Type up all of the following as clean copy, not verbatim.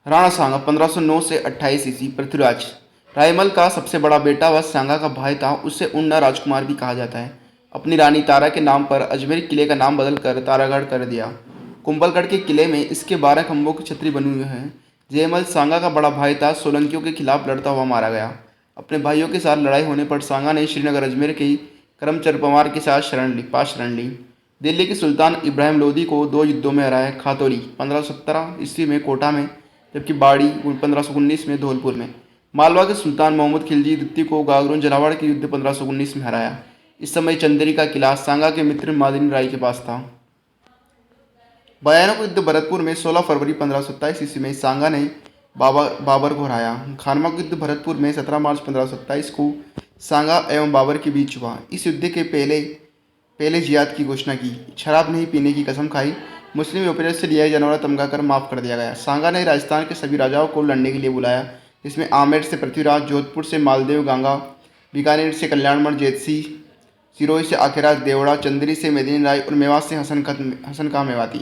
राणा सांगा 1509 से 28 ईस्वी। पृथ्वीराज रायमल का सबसे बड़ा बेटा व सांगा का भाई था। उसे उन्ना राजकुमार भी कहा जाता है। अपनी रानी तारा के नाम पर अजमेर किले का नाम बदलकर तारागढ़ कर दिया। कुंभलगढ़ के किले में इसके 12 खंभों की छतरी बनी हुई है। जयमल सांगा का बड़ा भाई था। सोलंकियों के खिलाफ लड़ता हुआ मारा गया। अपने भाइयों के साथ लड़ाई होने पर सांगा ने श्रीनगर अजमेर के करमचंद परमार के साथ शरण ली। दिल्ली के सुल्तान इब्राहिम लोदी को 2 युद्धों में हराया। खातौली 1517 ईस्वी में कोटा में, जबकि बाड़ी 1519 में धौलपुर में। मालवा के सुल्तान मोहम्मद खिलजी द्वितीय को गागरोन झालावाड़ के युद्ध 1519 में हराया। इस समय चंदेरी का किला सांगा के मित्र मादिनी राय के पास था। बयानों युद्ध भरतपुर में 16 फरवरी 1527 ईस्वी में सांगा ने बाबर को हराया। खानवा युद्ध भरतपुर में 17 मार्च 1527 को सांगा एवं बाबर के बीच हुआ। इस युद्ध के पहले जिहाद की घोषणा की। शराब नहीं पीने की कसम खाई। मुस्लिम व्यापारियों से लिया जानवर तमगा कर माफ़ कर दिया गया। सांगा ने राजस्थान के सभी राजाओं को लड़ने के लिए बुलाया, जिसमें आमेर से पृथ्वीराज, जोधपुर से मालदेव गांगा, बीकानेर से कल्याणमल जेतसी, सिरोही से आखिराज देवड़ा, चंदेरी से मेदिनी राय और मेवात से हसन का मेवाती।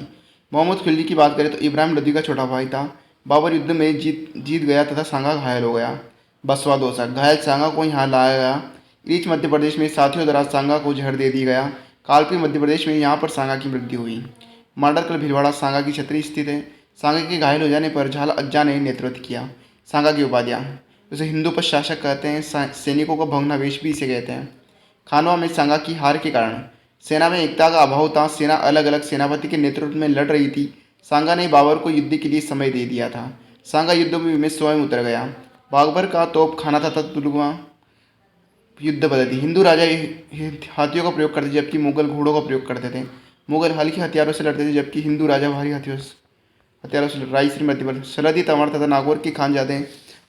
मोहम्मद खिलजी की बात करें तो इब्राहिम लोदी का छोटा भाई था। बाबर युद्ध में जीत गया तथा सांगा घायल हो गया। बसवा दोसा घायल सांगा को यहाँ लाया गया। रीच मध्य प्रदेश में साथियों द्वारा सांगा को जहर दे दी गया। कालपी मध्य प्रदेश में यहाँ पर सांगा की मृत्यु हुई। मांडरकल भीलवाड़ा सांगा की छतरी स्थित है। सांगा के घायल हो जाने पर झाला अज्जा ने नेतृत्व किया। सांगा की उपाधियाँ, उसे हिंदू पर शासक कहते हैं। सैनिकों का भग्नावेश भी इसे कहते हैं। खानवा में सांगा की हार के कारण सेना में एकता का अभाव था। सेना अलग अलग सेनापति के नेतृत्व में लड़ रही थी। सांगा ने बाबर को युद्ध के लिए समय दे दिया था। सांगा युद्ध में स्वयं उतर गया। बाबर का तोप खाना था तुलुआ युद्ध पद्धति। हिंदू राजा हाथियों का प्रयोग करते जबकि मुगल घोड़ों का प्रयोग करते थे। मुगल हल्के हथियारों से लड़ते थे जबकि हिंदू राजा भारी हथियारों से राय श्री मध्य सरहदी तंवर तथा नागौर के खानजादे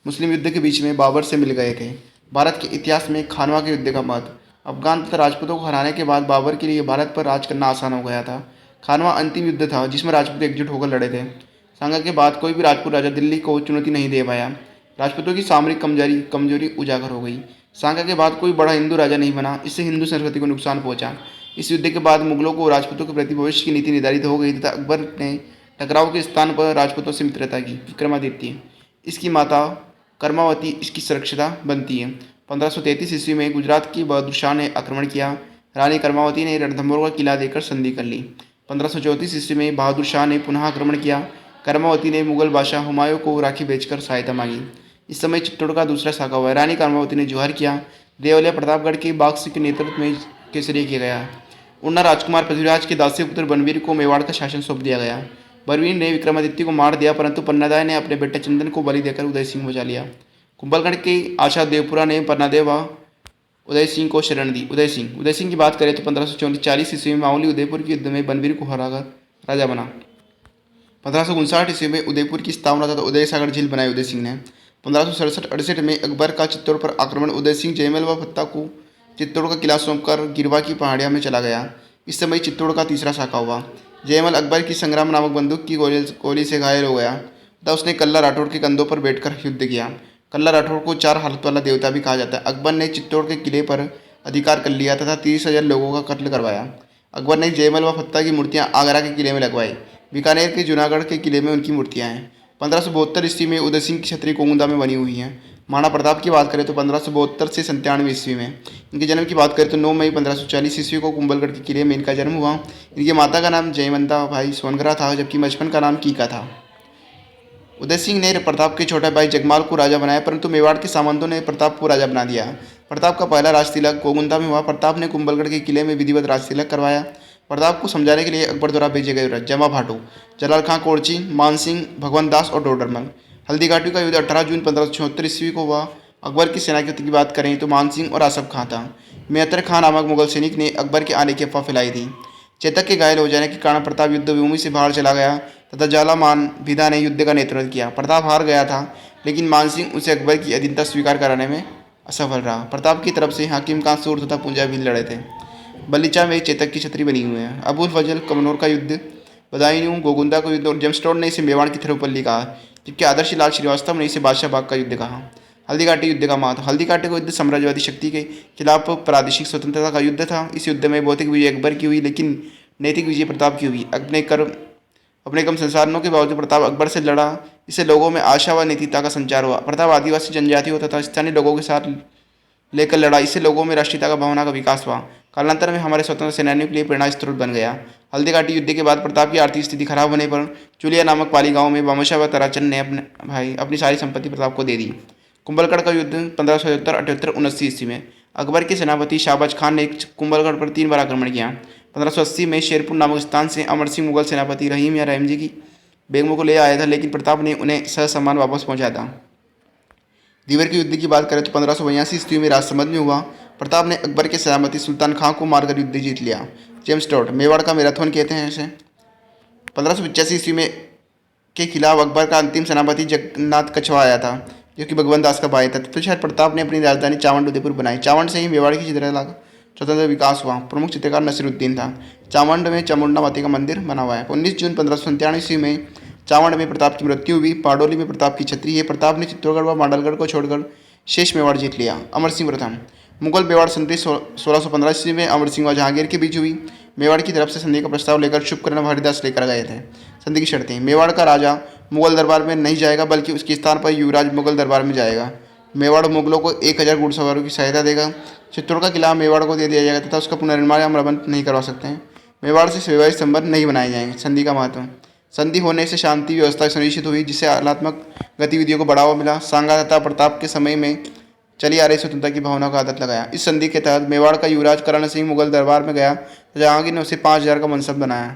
मुस्लिम युद्ध के बीच में बाबर से मिल गए थे। भारत के इतिहास में खानवा के युद्ध का महत्व। अफगान तथा राजपूतों को हराने के बाद बाबर के लिए भारत पर राज करना आसान हो गया था। खानवा अंतिम युद्ध था जिसमें राजपूत एकजुट होकर लड़े थे। सांगा के बाद कोई भी राजपूत राजा दिल्ली को चुनौती नहीं दे पाया। राजपूतों की सामरिक कमजोरी उजागर हो गई। सांगा के बाद कोई बड़ा हिंदू राजा नहीं बना। इससे हिंदू संस्कृति को नुकसान पहुंचा। इस युद्ध के बाद मुगलों को राजपूतों के प्रति भविष्य की नीति निर्धारित हो गई तथा अकबर ने टकराव के स्थान पर राजपूतों से मित्रता की। विक्रमादित्य, इसकी माता कर्मावती इसकी सुरक्षिता बनती है। 1533 ईस्वी में गुजरात की बहादुर शाह ने आक्रमण किया। रानी कर्मावती ने रणथंभौर का किला देकर संधि कर ली। 1534 ईस्वी में बहादुर शाह ने पुनः आक्रमण किया। कर्मावती ने मुगल बादशाह हुमायूं को राखी बेचकर सहायता मांगी। इस समय चित्तौड़ का दूसरा शाखा हुआ। रानी कर्मावती ने जोहर किया। देवलिया प्रतापगढ़ के बागसी के नेतृत्व में केसरिया किया गया। उन्ना राजकुमार पृथ्वीराज के दासी पुत्र बनवीर को मेवाड़ का शासन सौंप दिया गया। बनवीर ने विक्रमादित्य को मार दिया, परंतु पन्नादाय ने अपने बेटे चंदन को बलि देकर उदय सिंह बचा लिया। कुंभलगढ़ के आशा देवपुरा ने पन्नादेव व उदय सिंह को शरण दी। उदय सिंह की बात करें तो 1540 ईस्वी में मावली उदयपुर के युद्ध में बनवीर को हराकर राजा बना। 1559 ईस्वी में उदयपुर की स्थापना तथा उदय सागर झील बनाई उदय सिंह ने। 1567-68 में अकबर का चित्तौड़ पर आक्रमण। उदय सिंह जयमल व फत्ता को चित्तौड़ का किला सौंपकर गिरवा की पहाड़ियाँ में चला गया। इस समय चित्तौड़ का तीसरा शाखा हुआ। जयमल अकबर की संग्राम नामक बंदूक की गोली से घायल हो गया तथा उसने कल्ला राठौड़ के कंधों पर बैठकर युद्ध किया। कल्ला राठौड़ को 4 हालत वाला देवता भी कहा जाता है। अकबर ने चित्तौड़ के किले पर अधिकार कर लिया तथा 30,000 लोगों का कत्ल करवाया। अकबर ने जयमल व फत्ता की मूर्तियाँ आगरा के किले में लगवाई। बीकानेर के जूनागढ़ के किले में उनकी मूर्तियाँ हैं। 1572 ईस्वी में उदय सिंह की छतरी कोंगुंदा में बनी हुई हैं। महाराणा प्रताप की बात करें तो 1572 से 97 ईस्वी में। इनके जन्म की बात करें तो 9 मई 1540 ईस्वी को कुंभलगढ़ के किले में इनका जन्म हुआ। इनकी माता का नाम जयवंता भाई सोनगरा था जबकि बचपन का नाम कीका था। उदय सिंह ने प्रताप के छोटे भाई जगमाल को राजा बनाया, परंतु मेवाड़ के सामंतों ने प्रताप को राजा बना दिया। प्रताप का पहला राज तिलक कोगुंदा में हुआ। प्रताप ने कुंभलगढ़ के किले में विधिवत राज तिलक करवाया। प्रताप को समझाने के लिए अकबर द्वारा भेजे गए जमा भाटू, जलाल खां कोड़ची, मानसिंह, भगवंत दास और डोडरमल। हल्दीघाटी का युद्ध 18 जून 1574 ईस्वी को हुआ। अकबर की सेनापति की बात करें तो मानसिंह और आसफ खां था। मेहतर खां नामक मुगल सैनिक ने अकबर के आने की अफवाह फैलाई थी। चेतक के घायल हो जाने के कारण प्रताप युद्ध भूमि से बाहर चला गया तथा जालामान भिदा ने युद्ध का नेतृत्व किया। प्रताप हार गया था, लेकिन मानसिंह उसे अकबर की अधीनता स्वीकार कराने में असफल रहा। प्रताप की तरफ से हाकिम खां सूर तथा पूंजा भी लड़े थे। बलीचा में चेतक की छतरी बनी हुई है। अबुल फजल कमनौर का युद्ध, बदायूं गोगुंदा का युद्ध और जेम्सटोन ने इसे मेवाड़ की थिरुपल्ली कहा, जबकि आदर्श लाल श्रीवास्तव ने इसे बादशाह बाग का युद्ध कहा। हल्दीघाटी युद्ध का महत्व। हल्दीघाटी का युद्ध साम्राज्यवादी शक्ति के खिलाफ प्रादेशिक स्वतंत्रता का युद्ध था। इस युद्ध में भौतिक विजय अकबर की हुई, लेकिन नैतिक विजय प्रताप की हुई। अपने कम संसाधनों के बावजूद प्रताप अकबर से लड़ा। इससे लोगों में आशा व नीतिता का संचार हुआ। प्रताप आदिवासी जनजातियों तथा स्थानीय लोगों के साथ लेकर लड़ा। इससे लोगों में राष्ट्रीयता का भावना का विकास हुआ। कालांतर में हमारे स्वतंत्र सेनानियों के लिए प्रेरणा स्रोत बन गया। हल्दीघाटी युद्ध के बाद प्रताप की आर्थिक स्थिति खराब होने पर चुलिया नामक पाली गांव में भामाशाह व ताराचंद ने अपनी सारी संपत्ति प्रताप को दे दी। कुंभलगढ़ का युद्ध 1577, 78, 79 ईस्वी में अकबर के सेनापति शाहबाज खान ने कुंभलगढ़ पर 3 बार आक्रमण किया। 1580 में शेरपुर नामक स्थान से अमर सिंह मुगल सेनापति रहीम या रहमजी की बेगमों को ले आया था, लेकिन प्रताप ने उन्हें ससम्मान वापस पहुंचाया था। दीवर के युद्ध की बात करें तो 1582 ईस्वी में राजसमंद में हुआ। प्रताप ने अकबर के सेनापति सुल्तान खां को मारकर युद्ध जीत लिया। जेम्स टॉड, मेवाड़ का मैराथन कहते हैं इसे। 1585 ईस्वी में के खिलाफ अकबर का अंतिम सेनापति जगन्नाथ कछवा आया था, जो कि भगवंत दास का भाई था। तत्पश्चात प्रताप ने अपनी राजधानी चावंड उदयपुर बनाई। चावंड से ही मेवाड़ की चित्रकला का स्वतंत्र विकास हुआ। प्रमुख चित्रकार नसीरुद्दीन था। चावंड में चामुंडा माता का मंदिर बना हुआ है। 19 जून 1597 ईस्वी में चावंड में प्रताप की मृत्यु हुई। पाडोली में प्रताप की छतरी है। प्रताप ने चित्तौड़गढ़ व मांडलगढ़ को छोड़कर शेष मेवाड़ जीत लिया। अमर सिंह प्रथम, मुगल मेवाड़ संधि 1615 ईस्वी में अमर सिंह व जहांगीर के बीच हुई। मेवाड़ की तरफ से संधि का प्रस्ताव लेकर शुभकर्ण हरिदास लेकर गए थे। संधि की शर्तें: मेवाड़ का राजा मुगल दरबार में नहीं जाएगा, बल्कि उसके स्थान पर युवराज मुगल दरबार में जाएगा। मेवाड़ मुगलों को 1000 घुड़सवारों की सहायता देगा। चित्तौड़ का किला मेवाड़ को दे दिया जाएगा तथा उसका पुनर्निर्माण या मरम्मत नहीं करवा सकते हैं। मेवाड़ से वैवाहिक संबंध नहीं बनाए जाएंगे। संधि का महत्व: संधि होने से शांति व्यवस्था सुनिश्चित हुई, जिससे कलात्मक गतिविधियों को बढ़ावा मिला। सांगा तथा प्रताप के समय में चली आ रही स्वतंत्रता की भावना का आदत लगाया। इस संधि के तहत मेवाड़ का युवराज करण सिंह मुगल दरबार में गया तो जहांगीर ने उसे 5000 का मनसब बनाया।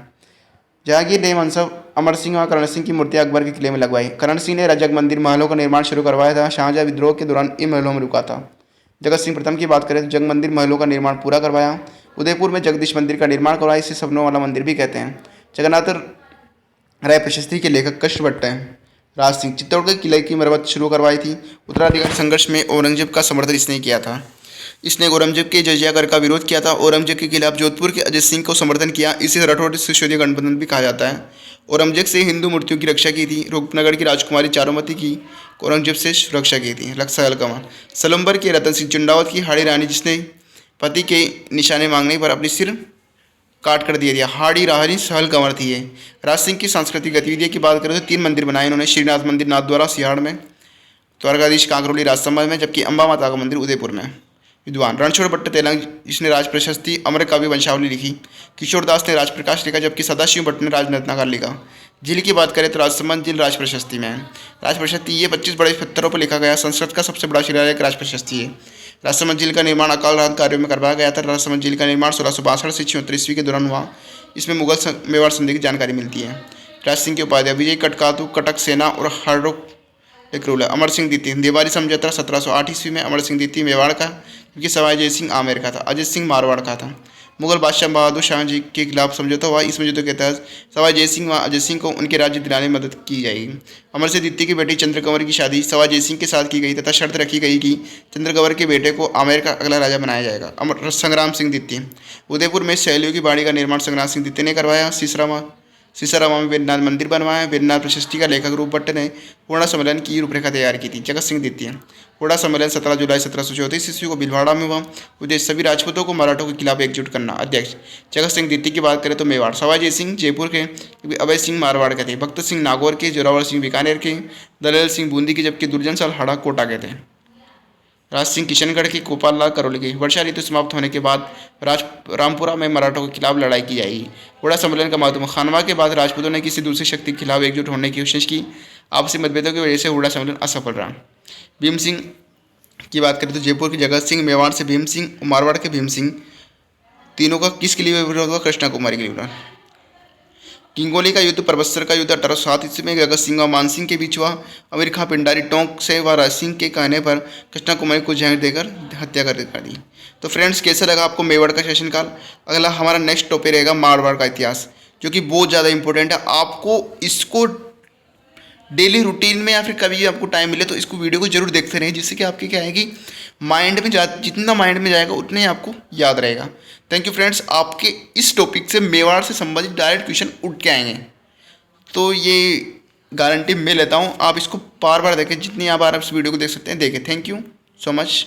जहांगीर ने मनसब अमर सिंह और करण सिंह की मूर्तियां अकबर के किले में लगवाई। करण सिंह ने जग मंदिर महलों का निर्माण शुरू करवाया था। शाहजहां विद्रोह के दौरान इन महलों में रुका था। जगत सिंह प्रथम की बात करें तो जग मंदिर महलों का निर्माण पूरा करवाया। उदयपुर में जगदीश मंदिर का निर्माण करवाया। इसे सपनों वाला मंदिर भी कहते हैं। जगन्नाथ राय प्रशस्ति के लेखक कृष्णभट्ट हैं। राज सिंह, चित्तौड़गढ़ किले की मरम्मत शुरू करवाई थी। उत्तराधिकारी संघर्ष में औरंगजेब का समर्थन इसने किया था। इसने औरंगजेब के जजिया कर का विरोध किया था। औरंगजेब के खिलाफ जोधपुर के अजय सिंह को समर्थन किया। इसे राठौड़ शिष्योदय गठबंधन भी कहा जाता है। औरंगजेब से हिंदू मूर्तियों की रक्षा की थी। रूपनगर की राजकुमारी चारुमती की औरंगजेब से सुरक्षा की थी। लक्ष्य कमान, सलम्बर के रतन सिंह चुंडावत की हाड़ी रानी, जिसने पति के निशाने मांगने पर अपनी सिर काट कर दिया दिया। हाड़ी राहरी सहल कंवर थी ये। राज सिंह की सांस्कृतिक गतिविधियों की बात करें तो 3 मंदिर बनाए इन्होंने। श्रीनाथ मंदिर नाथद्वारा सिहाड़ में, द्वारकाधीश कांकरोली राजसमंद में, जबकि अम्बा माता का मंदिर उदयपुर में। विद्वान: रणछोड़ भट्ट तेलंग, जिसने राज प्रशस्ति अमर काव्य वंशावली लिखी। किशोर दास ने राजप्रकाश लिखा, जबकि सदाशिव भट्ट ने राजरत्नाकर लिखा। झील की बात करें तो राजसमंद झील राज प्रशस्ति में है। राज प्रशस्ति ये 25 बड़े पत्थरों पर लिखा गया संस्कृत का सबसे बड़ा शिलालेख राज प्रशस्ति है। राजसमंद झील का निर्माण अकाल रात कार्यों में करवाया गया था। राजसमंद झील का निर्माण 1662 से 76 ईस्वी के दौरान हुआ। इसमें मुगल मेवाड़ संधि की जानकारी मिलती है। राज सिंह की उपाधियां: विजय कटकातु, कटक सेना और हररुख रूलर। अमर सिंह द्वितीय, देवारी समझौता 1708 ईस्वी में। अमर सिंह द्वितीय मेवाड़ का, जबकि सवाई जय सिंह आमेर का था। अजय सिंह मारवाड़ का था। मुगल बादशाह बहादुर शाह जी के खिलाफ समझौता हुआ। इस समझौते के तहत सवाई जय सिंह व अजय सिंह को उनके राज्य दिलाने में मदद की जाएगी। अमर सिंह द्वितीय की बेटी चंद्रकंवर की शादी सवाई जय सिंह के साथ की गई तथा शर्त रखी गई कि चंद्रकंवर के बेटे को आमेर का अगला राजा बनाया जाएगा। अमर संग्राम सिंह द्वितीय, उदयपुर में शैलियों की बाड़ी का निर्माण संग्राम सिंह द्वितीय ने करवाया। सीसारामा में वेदनाथ मंदिर बनवाया। वेदनाथ प्रशस्ति का लेखक रूप भट्ट ने पूर्णा सम्मेलन की रूपरेखा तैयार की थी। जगत सिंह द्वितीय, पूर्णा सम्मेलन 17 जुलाई 1734 ईस्वी को भीलवाड़ा में हुआ। उद्देश्य सभी राजपूतों को मराठों के खिलाफ एकजुट करना। अध्यक्ष: जगत सिंह द्वितीय की बात करें तो मेवाड़, सवाई जय सिंह जयपुर के, अभय सिंह मारवाड़ के थे, भक्त सिंह नागौर के, जोरावर सिंह बीकानेर के, दलेल सिंह बूंदी के, जबकि दुर्जन साल हाड़ा कोटा के थे। राज सिंह किशनगढ़ के, गोपाल लाल करौली के। वर्षा ऋतु समाप्त होने के बाद रामपुरा में मराठों के खिलाफ लड़ाई की जाएगी। हुड़ा सम्मेलन का महत्व: खानवा के बाद राजपूतों ने किसी दूसरी शक्ति के खिलाफ एकजुट होने की कोशिश की। आपसी मतभेदों की वजह से हुड़ा सम्मेलन असफल रहा। भीम सिंह की बात करें तो जयपुर के जगत सिंह, मेवाड़ से भीम सिंह, मारवाड़ के भीम सिंह, तीनों का किसके लिए विरोध हुआ? कृष्णा कुमारी के लिए विरोध। किंगोली का युद्ध, परबत्सर का युद्ध 1807 ईस्वी में जगत सिंह और मान सिंह के बीच हुआ। अमीर खां पिंडारी टोंक से व राज सिंह के कहने पर कृष्णा कुमारी को जहर देकर हत्या कर दी। तो फ्रेंड्स, कैसा लगा आपको मेवाड़ का शासन काल? अगला हमारा नेक्स्ट टॉपिक रहेगा मारवाड़ का इतिहास, जो कि बहुत ज़्यादा इंपॉर्टेंट है। आपको इसको डेली रूटीन में या फिर कभी आपको टाइम मिले तो इसको वीडियो को जरूर देखते रहें, जिससे कि आपकी क्या है कि माइंड में जितना माइंड में जाएगा उतने ही आपको याद रहेगा। Thank you friends. आपके इस टॉपिक से मेवाड़ से संबंधित डायरेक्ट क्वेश्चन उठ के आएंगे, तो ये गारंटी मैं लेता हूँ। आप इसको बार बार देखें, जितनी बार आप इस वीडियो को देख सकते हैं देखें। Thank you so much.